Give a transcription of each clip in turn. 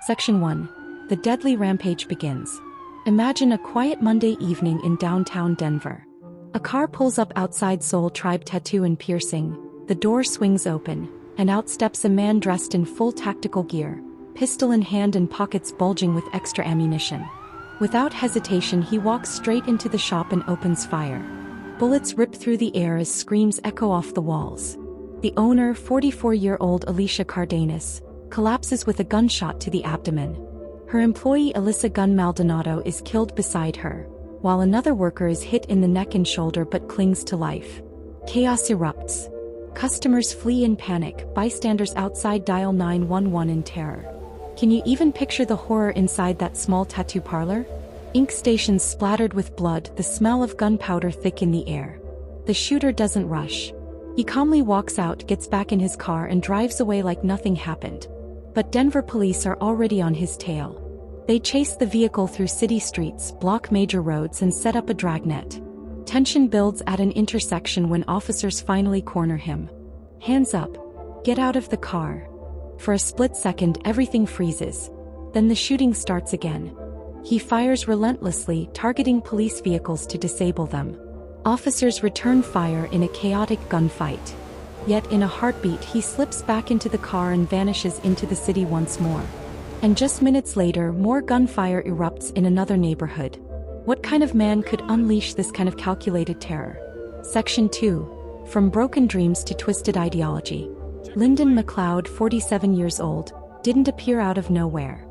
Section 1. The deadly rampage begins. Imagine a quiet Monday evening in downtown Denver. A car pulls up outside Soul Tribe Tattoo and Piercing, the door swings open, and out steps a man dressed in full tactical gear, pistol in hand and pockets bulging with extra ammunition. Without hesitation he walks straight into the shop and opens fire. Bullets rip through the air as screams echo off the walls. The owner, 44-year-old Alicia Cardenas, collapses with a gunshot to the abdomen. Her employee Alyssa Gunn Maldonado is killed beside her, while another worker is hit in the neck and shoulder but clings to life. Chaos erupts. Customers flee in panic, bystanders outside dial 911 in terror. Can you even picture the horror inside that small tattoo parlor? Ink stations splattered with blood, the smell of gunpowder thick in the air. The shooter doesn't rush. He calmly walks out, gets back in his car and drives away like nothing happened. But Denver police are already on his tail. They chase the vehicle through city streets, block major roads and set up a dragnet. Tension builds at an intersection when officers finally corner him. Hands up. Get out of the car. For a split second everything freezes. Then the shooting starts again. He fires relentlessly, targeting police vehicles to disable them. Officers return fire in a chaotic gunfight. Yet in a heartbeat he slips back into the car and vanishes into the city once more. And just minutes later more gunfire erupts in another neighborhood. What kind of man could unleash this kind of calculated terror? Section 2. From broken dreams to twisted ideology. Lyndon McLeod, 47 years old, didn't appear out of nowhere.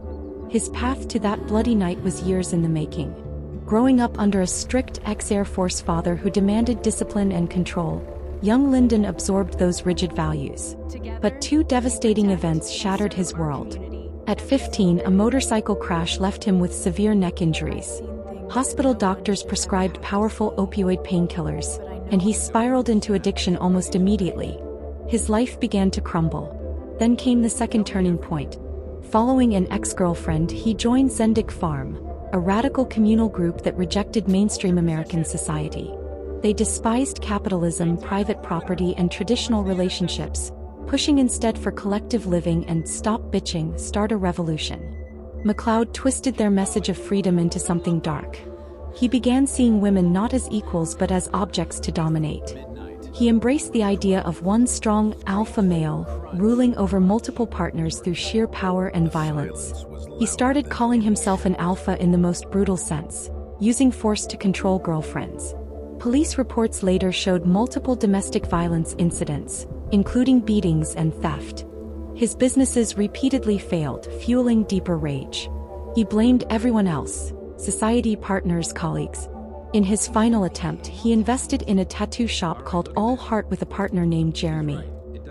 His path to that bloody night was years in the making. Growing up under a strict ex-Air Force father who demanded discipline and control, young Lyndon absorbed those rigid values. But two devastating events shattered his world. At 15, a motorcycle crash left him with severe neck injuries. Hospital doctors prescribed powerful opioid painkillers, and he spiraled into addiction almost immediately. His life began to crumble. Then came the second turning point. Following an ex-girlfriend, he joined Zendik Farm, a radical communal group that rejected mainstream American society. They despised capitalism, private property, and traditional relationships, pushing instead for collective living and stop bitching, start a revolution. McLeod twisted their message of freedom into something dark. He began seeing women not as equals but as objects to dominate. He embraced the idea of one strong, alpha male, ruling over multiple partners through sheer power and violence. He started calling himself an alpha in the most brutal sense, using force to control girlfriends. Police reports later showed multiple domestic violence incidents, including beatings and theft. His businesses repeatedly failed, fueling deeper rage. He blamed everyone else, society, partners, colleagues. In his final attempt, he invested in a tattoo shop called All Heart with a partner named Jeremy.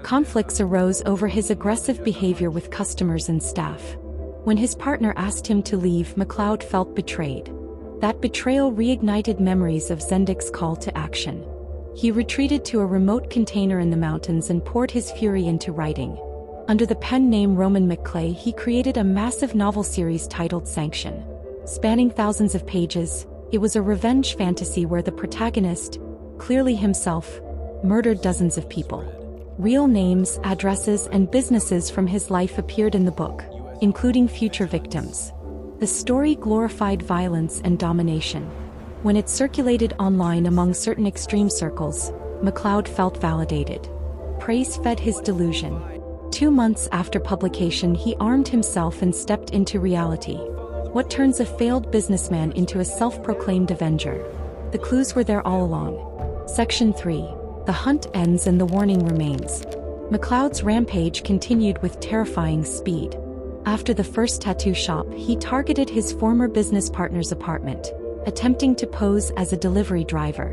Conflicts arose over his aggressive behavior with customers and staff. When his partner asked him to leave, McLeod felt betrayed. That betrayal reignited memories of Zendik's call to action. He retreated to a remote container in the mountains and poured his fury into writing. Under the pen name Roman McClay, he created a massive novel series titled Sanction. Spanning thousands of pages, it was a revenge fantasy where the protagonist, clearly himself, murdered dozens of people. Real names, addresses, and businesses from his life appeared in the book, including future victims. The story glorified violence and domination. When it circulated online among certain extreme circles, McLeod felt validated. Praise fed his delusion. 2 months after publication, he armed himself and stepped into reality. What turns a failed businessman into a self-proclaimed avenger? The clues were there all along. Section 3. The hunt ends and the warning remains. McLeod's rampage continued with terrifying speed. After the first tattoo shop, he targeted his former business partner's apartment, attempting to pose as a delivery driver.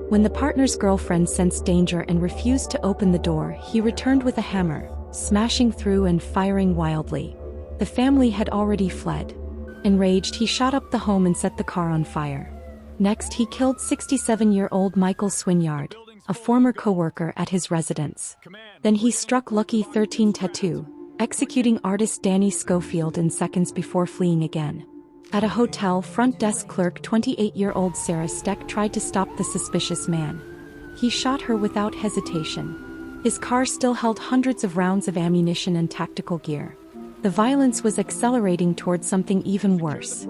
When the partner's girlfriend sensed danger and refused to open the door, he returned with a hammer, smashing through and firing wildly. The family had already fled. Enraged, he shot up the home and set the car on fire. Next, he killed 67-year-old Michael Swinyard, a former co-worker at his residence. Then he struck Lucky 13 Tattoo, executing artist Danny Schofield in seconds before fleeing again. At a hotel, front desk clerk 28-year-old Sarah Steck tried to stop the suspicious man. He shot her without hesitation. His car still held hundreds of rounds of ammunition and tactical gear. The violence was accelerating towards something even worse.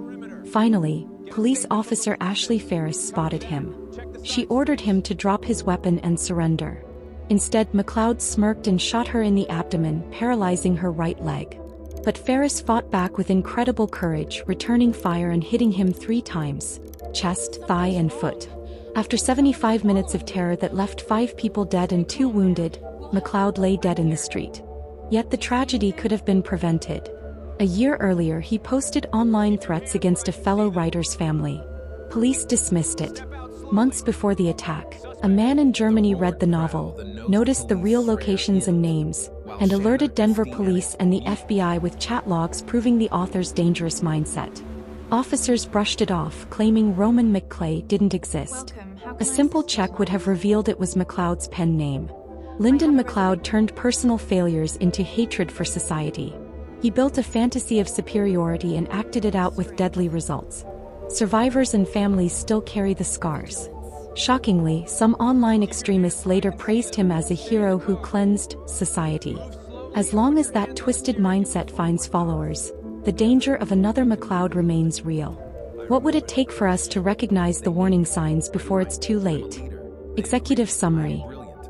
Finally, police officer Ashley Ferris spotted him. She ordered him to drop his weapon and surrender. Instead, McLeod smirked and shot her in the abdomen, paralyzing her right leg. But Ferris fought back with incredible courage, returning fire and hitting him 3 times: chest, thigh, and foot. After 75 minutes of terror that left 5 people dead and 2 wounded, McLeod lay dead in the street. Yet the tragedy could have been prevented. A year earlier, he posted online threats against a fellow writer's family. Police dismissed it. Months before the attack, a man in Germany read the novel, noticed the real locations and names, and alerted Denver police and the FBI with chat logs proving the author's dangerous mindset. Officers brushed it off, claiming Roman McClay didn't exist. A simple check would have revealed it was McLeod's pen name. Lyndon McLeod turned personal failures into hatred for society. He built a fantasy of superiority and acted it out with deadly results. Survivors and families still carry the scars. Shockingly, some online extremists later praised him as a hero who cleansed society. As long as that twisted mindset finds followers, the danger of another McLeod remains real. What would it take for us to recognize the warning signs before it's too late? Executive Summary.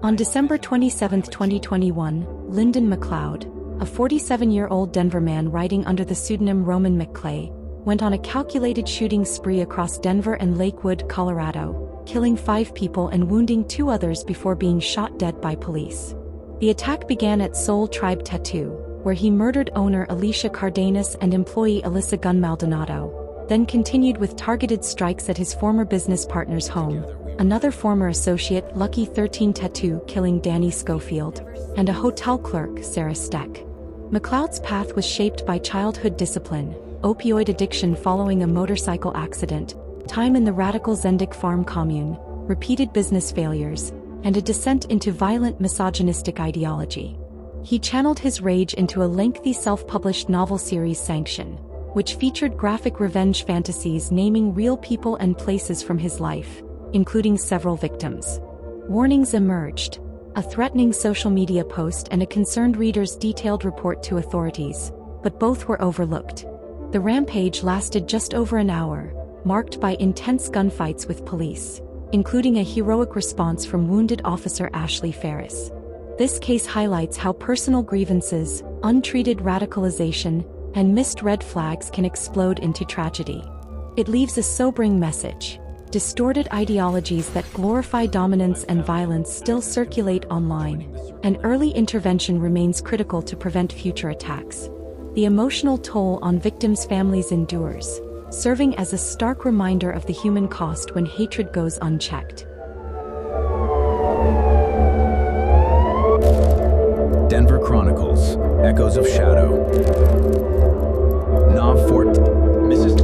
On December 27, 2021, Lyndon McLeod, a 47-year-old Denver man writing under the pseudonym Roman McClay, went on a calculated shooting spree across Denver and Lakewood, Colorado, killing 5 people and wounding 2 others before being shot dead by police. The attack began at Soul Tribe Tattoo, where he murdered owner Alicia Cardenas and employee Alyssa Gunn Maldonado, then continued with targeted strikes at his former business partner's home, another former associate, Lucky 13 Tattoo, killing Danny Schofield, and a hotel clerk, Sarah Steck. McLeod's path was shaped by childhood discipline, opioid addiction following a motorcycle accident, time in the radical Zendik farm commune, repeated business failures, and a descent into violent misogynistic ideology. He channeled his rage into a lengthy self-published novel series, Sanction, which featured graphic revenge fantasies naming real people and places from his life, including several victims. Warnings emerged: a threatening social media post and a concerned reader's detailed report to authorities, but both were overlooked. The rampage lasted just over an hour, marked by intense gunfights with police, including a heroic response from wounded officer Ashley Ferris. This case highlights how personal grievances, untreated radicalization, and missed red flags can explode into tragedy. It leaves a sobering message: distorted ideologies that glorify dominance and violence still circulate online, and early intervention remains critical to prevent future attacks. The emotional toll on victims' families endures, serving as a stark reminder of the human cost when hatred goes unchecked. Denver Chronicles: Echoes of Shadow. Nav Fort, Mrs.